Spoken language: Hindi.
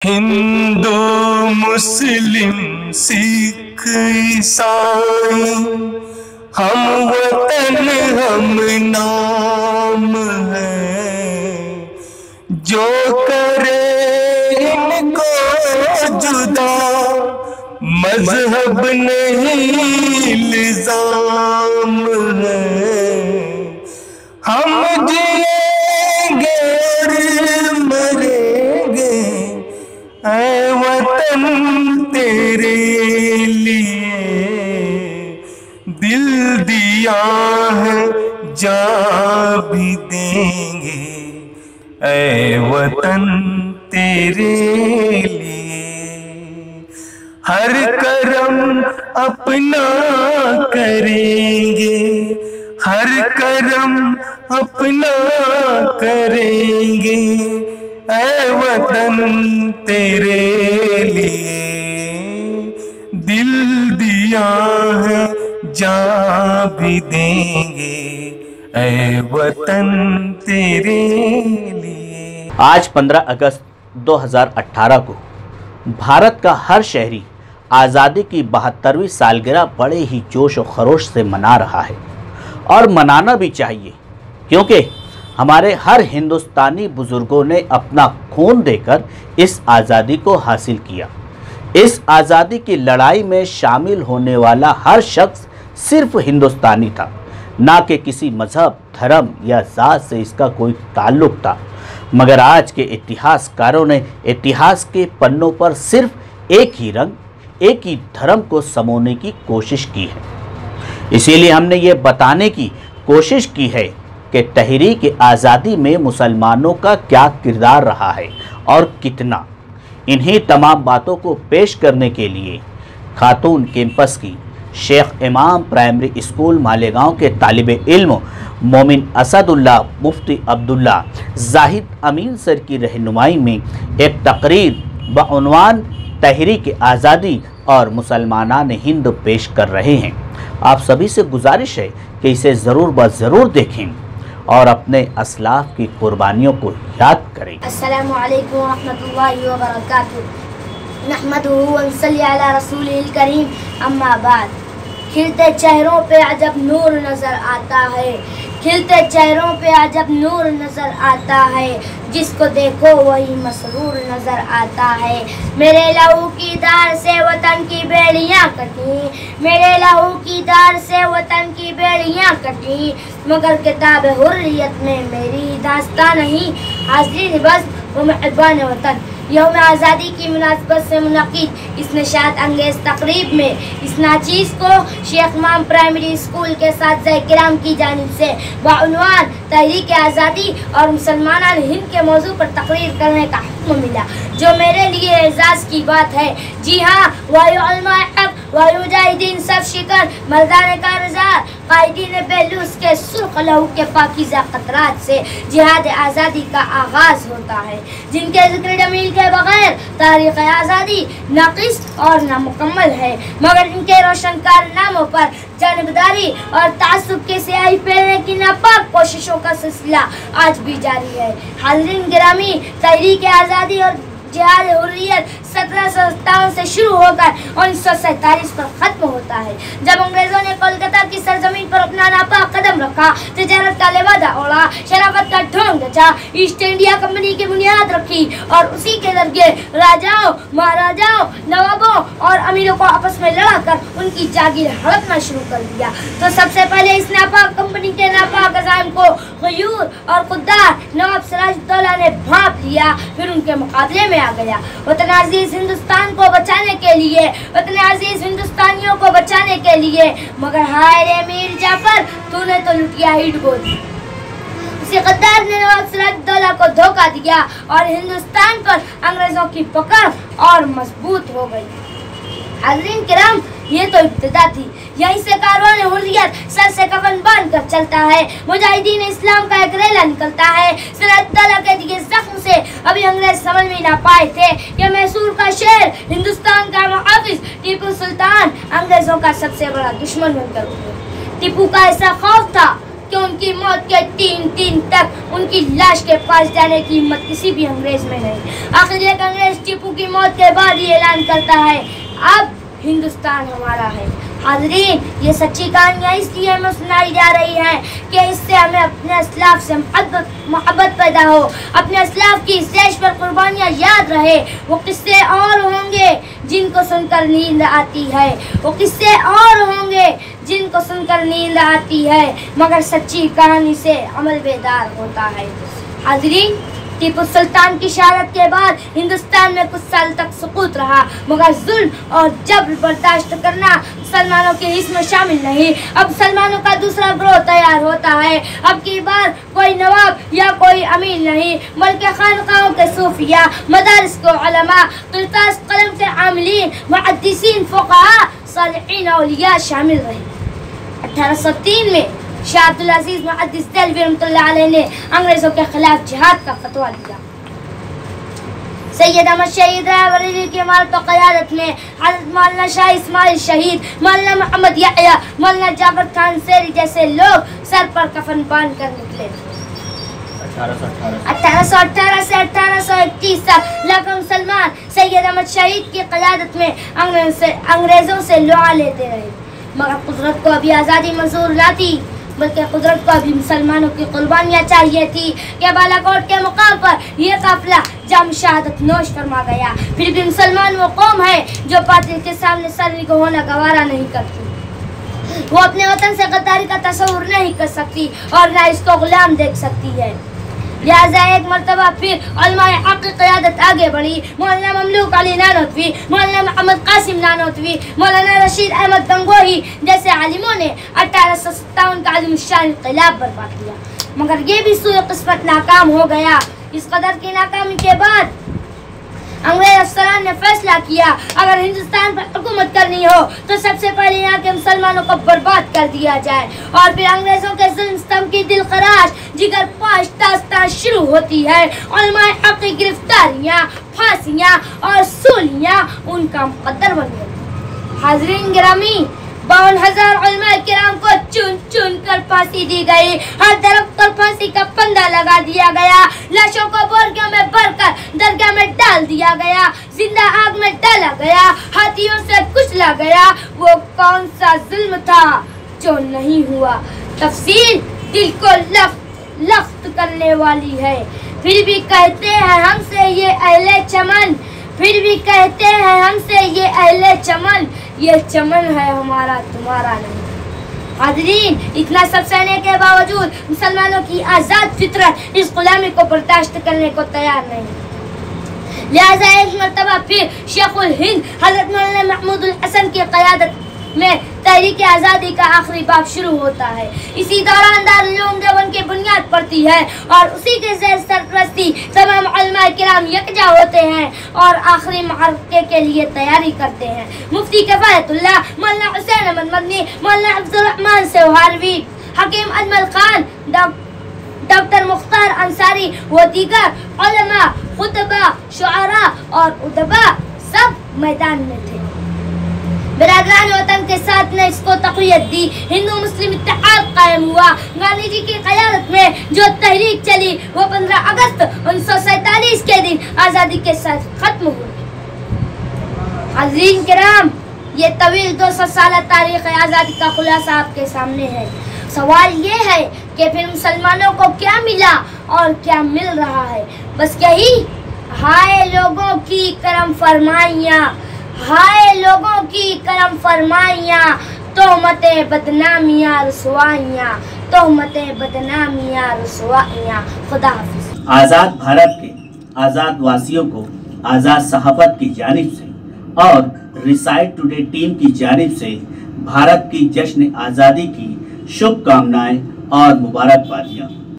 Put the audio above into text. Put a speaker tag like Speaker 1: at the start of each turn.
Speaker 1: हिंदू मुस्लिम सिख ईसाई हम वतन हम नाम है। जो करे इनको जुदा मजहब नहीं इल्जाम है। हम जिएंगे और मरेंगे ऐ वतन तेरे लिए। दिल दिया है जान भी देंगे ऐ वतन तेरे लिए। हर करम अपना करेंगे, हर करम अपना करेंगे ऐ वतन तेरे लिए। दिल दिया है जान भी देंगे ऐ वतन तेरे लिए।
Speaker 2: आज 15 अगस्त 2018 को भारत का हर शहरी आज़ादी की 72वीं सालगिरह बड़े ही जोश और खरोश से मना रहा है और मनाना भी चाहिए, क्योंकि हमारे हर हिंदुस्तानी बुजुर्गों ने अपना खून देकर इस आज़ादी को हासिल किया। इस आज़ादी की लड़ाई में शामिल होने वाला हर शख्स सिर्फ हिंदुस्तानी था, ना कि किसी मजहब, धर्म या जात से इसका कोई ताल्लुक था। मगर आज के इतिहासकारों ने इतिहास के पन्नों पर सिर्फ एक ही रंग, एक ही धर्म को समोने की कोशिश की है। इसीलिए हमने ये बताने की कोशिश की है कि तहरीक आज़ादी में मुसलमानों का क्या किरदार रहा है और कितना। इन्हीं तमाम बातों को पेश करने के लिए खातून कैंपस की शेख इमाम प्राइमरी स्कूल मालेगांव के तालिब इल्म मोमिन असदुल्लाह मुफ्ती अब्दुल्ला जाहिद अमीन सर की रहनुमाई में एक तकरीर बउन्वान तहरीक आज़ादी और मुसलमानान हिंद पेश कर रहे हैं। आप सभी से गुजारिश है कि इसे ज़रूर ब ज़रूर देखें और अपने असलाफ की कुर्बानियों को याद करें।
Speaker 3: अस्सलामु अलैकुम व रहमतुल्लाहि व बरकातुहू। नहमदुहू व नसल्ली अला रसूलिल करीम, अम्मा बाद। खिलते चेहरों पे अजब नूर नजर आता है, खिलते चेहरों पे अजब नूर नजर आता है। जिसको देखो वही मसरूर नजर आता है। मेरे लहू की धार से वतन की बेड़ियाँ कटी, मेरे लहू की धार से वतन की बेड़ियाँ कटी, मगर किताब हुर्रियत में मेरी दास्तां नहीं। हाज़िर बस वो मेहरबान वतन। यौम आज़ादी की मुनासबत से मुनक़िद इस नशात अंगेज़ तक़रीब में इस नाचीज़ को शेख इमाम प्राइमरी स्कूल के साथिज़ाए किराम की जानिब से बउन्वान तहरीक आज़ादी और मुसलमानान हिंद के मौजू पर तकरीर करने का हुक्म मिला, जो मेरे लिए एजाज़ की बात है। जी हाँ, वायु उलमाए हक़, वायु मुजाहिदीन सब शिकन, मर्दान कारज़ार, कायदीन बेलूस के सुर्ख लहू के पाकीज़ा क़तरात से जिहाद आज़ादी का आगाज़ होता है, जिनके ज़िक्र जमील के बगैर तारीख़ आज़ादी नाक़िस और नामुकम्मल है। मगर इनके रोशन कारनामों पर जानबदारी और तासुब के स्याही फैलने की नापाक कोशिशों का सिलसिला आज भी जारी है। हाज़रीन गिरामी, तहरीक आज़ादी और जिहाद हुर्रियत 1757 से शुरू होकर 1947 पर खत्म होता है, जब अंग्रेजों ने कोलकाता की सरजमीन पर अपना नापाक कदम रखा, तिजारत का लिबादा ओढ़ा, शराफत का ढोंग रचा, ईस्ट इंडिया कंपनी की बुनियाद रखी और उसी के जरिए राजाओं, महाराजाओं, नवाबों और अमीरों को आपस में लड़ाकर उनकी जागीर हड़पना शुरू कर दिया। तो सबसे पहले इस नापाक कंपनी के नापाक अज़ाइम को गयूर और खुददार नवाब सिराजुद्दौला ने भांप लिया, फिर उनके मुकाबले में आ गया। वतन अजीज हिंदुस्तान को बचाने के लिए, वतन अजीज हिंदुस्तानियों को बचाने के लिए, मगर हाय रे मीर जाफर, तूने तो लुटिया ही डुबो दी। उसी गद्दार ने नवाब सिराजुद्दौला को धोखा दिया और हिंदुस्तान पर अंग्रेजों की पकड़ और मजबूत हो गई। हाज़रीन किराम, ये तो इब्तिदा थी, यहीं से कारवान हुर्रियत सर से कफन बांध कर चलता है। मुजाहिदीन इस्लाम का एक रेला निकलता है। सिराजुद्दौला के दिए जख्म से अभी अंग्रेज समझ में ना पाए थे कि मैसूर का शेर, हिंदुस्तान का मुहाफिज टीपू सुल्तान अंग्रेजों का सबसे बड़ा दुश्मन बनकर उभरा। टीपू का ऐसा खौफ था कि उनकी मौत के 3 दिन तक उनकी लाश के पास जाने की हिम्मत किसी भी अंग्रेज में नहीं। आखिर एक अंग्रेज टीपू की मौत के बाद ही ऐलान करता है अब हिंदुस्तान हमारा है। हाज़रीन, ये सच्ची कहानियाँ इसलिए हमें सुनाई जा रही हैं कि इससे हमें अपने असलाफ से मोहब्बत पैदा हो, अपने असलाफ की शेष पर कुर्बानियाँ याद रहे। वो किस्से और होंगे जिनको सुनकर नींद आती है, वो किस्से और होंगे जिनको सुनकर नींद आती है, मगर सच्ची कहानी से अमल बेदार होता है। हाज़रीन, टीपू सुल्तान की शहादत के बाद हिंदुस्तान में कुछ साल तक सुकूत रहा, मगर जुल्म और जबर बर्दाश्त करना मुसलमानों के हिस्से में शामिल नहीं। अब मुसलमानों का दूसरा ग्रोह तैयार होता है। अब की बार कोई नवाब या कोई अमीर नहीं, बल्कि खानकाहों के सूफिया, मदारिस के उलमा, किरतास कलम के आमिलीन, मुहद्दिसीन, फुक़हा, सालिहीन औलिया शामिल रहे। 1803 में शाह अब्दुल अजीज मुहद्दिस देलवी रहमतुल्लाह अलैह ने अंग्रेजों के खिलाफ जिहाद का फतवा दिया। सैयद अहमद शहीद रायबरेली की इमारत और क़यादत में हज़रत मौलाना शाह इस्माइल शहीद, मौलाना मोहम्मद याह्या, मौलाना जाफर खान सेरी जैसे लोग सर पर कफन बांध कर निकले। 1818 से 1831 तक लाखों मुसलमान सैयद अहमद शहीद की क़यादत में अंग्रेजों से लुआ लेते रहे, मगर कुदरत को अभी आज़ादी मंजूर न थी, बल्कि कुदरत को अभी मुसलमानों की कुर्बानियाँ चाहिए थी कि बालाकोट के मुकाम पर यह काफिला जम शहादत नोश फरमा गया। फिर भी मुसलमान वो कौम है जो बातिल के सामने सर को होना गवारा नहीं करती। वो अपने वतन से गद्दारी का तस्वुर नहीं कर सकती और न इसको गुलाम देख सकती है। लिहाजा एक मरतबा फिर उलमाए हक़ की क़यादत आगे बढ़ी। मौलाना ममलूक अली नानोतवी, मौलाना मोहम्मद कासिम नानोतवी, मौलाना रशीद अहमद गंगोही जैसे आलिमों ने 1857 का आलिमशान इन्क़िलाब बर्पा किया, मगर ये भी सूए क़िस्मत नाकाम हो गया। इस कदर की नाकामी के बाद अंग्रेज अफसरान ने फैसला किया अगर हिंदुस्तान पर हुकूमत करनी हो तो सबसे पहले यहाँ के मुसलमानों को बर्बाद कर दिया जाए। और फिर अंग्रेजों के जुल्म सितम की दिलखराश जिगर पाश दास्तान शुरू होती है। उलमाए हक़ की गिरफ्तारियाँ, फांसियाँ और सूलियाँ उनका मुक़द्दर बन गई। हाज़रीन गिरामी, 52,000 उलमाए किराम को चुन चुन कर फांसी दी गई। हर तरफ पर फांसी का फंदा लगा दिया गया। लाशों को बोरियों में भरकर दरगाह में डाल दिया गया, जिंदा आग में डाला गया, हाथियों से कुचला गया। वो कौन सा जुल्म था जो नहीं हुआ? तफसील दिल को लफ्त करने वाली है। फिर भी कहते हैं हमसे ये अहले चमन, फिर भी कहते हैं हमसे ये अहले चमन, ये चमन है हमारा तुम्हारा नहीं। हाज़रीन, इतना सब सहने के बावजूद मुसलमानों की आज़ाद फितरत इस गुलामी को बर्दाश्त करने को तैयार नहीं। लिहाजा एक मरतबा फिर शेखुल हिंद हज़रत मौलाना महमूद उल हसन की क़यादत में तहरीक आज़ादी का आखिरी बाब शुरू होता है। इसी दौरान दारुल उलूम देवबंद की बुनियाद पड़ती है और उसी के ज़ेर सरपरस्ती तमाम उलमाए किराम यकजा होते हैं और आखिरी मुआरके के लिए तैयारी करते हैं। मुफ्ती किफ़ायतुल्लाह, मौलाना हुसैन अहमद मदनी, मौलाना अब्दुल रहमान सेवहारवी, हकीम अजमल खान, डॉक्टर मुख्तार अंसारी व दीगर उलमा, खुतबा, शुआरा और उदबा सब मैदान में थे। बिरादरान वतन के साथ ने इसको तक़वियत दी। हिंदू मुस्लिम इत्तेहाद कायम हुआ। गांधी जी की क़यादत में जो तहरीक चली वो 15 अगस्त 1947 के दिन आज़ादी के साथ ख़त्म हुई। हाज़रीन किराम, ये तवील 200 साल तारीख़ आज़ादी का खुलासा आपके सामने है। सवाल ये है कि फिर मुसलमानों को क्या मिला और क्या मिल रहा है? बस यही, हाय लोगों की करम फरमाइयाँ, हाय लोगों की करम फरमाइयाँ, तोहमतें बदनामियाँ रुसवाइयाँ, तोहमतें बदनामियाँ रुसवाइयाँ। खुदा हाफिज़।
Speaker 2: आज़ाद भारत के आज़ाद वासियों को आज़ाद सहाफ़त की जानिब से और रिसाइट टुडे टीम की जानिब से भारत की जश्न आज़ादी की शुभकामनाएं और मुबारकबादियाँ।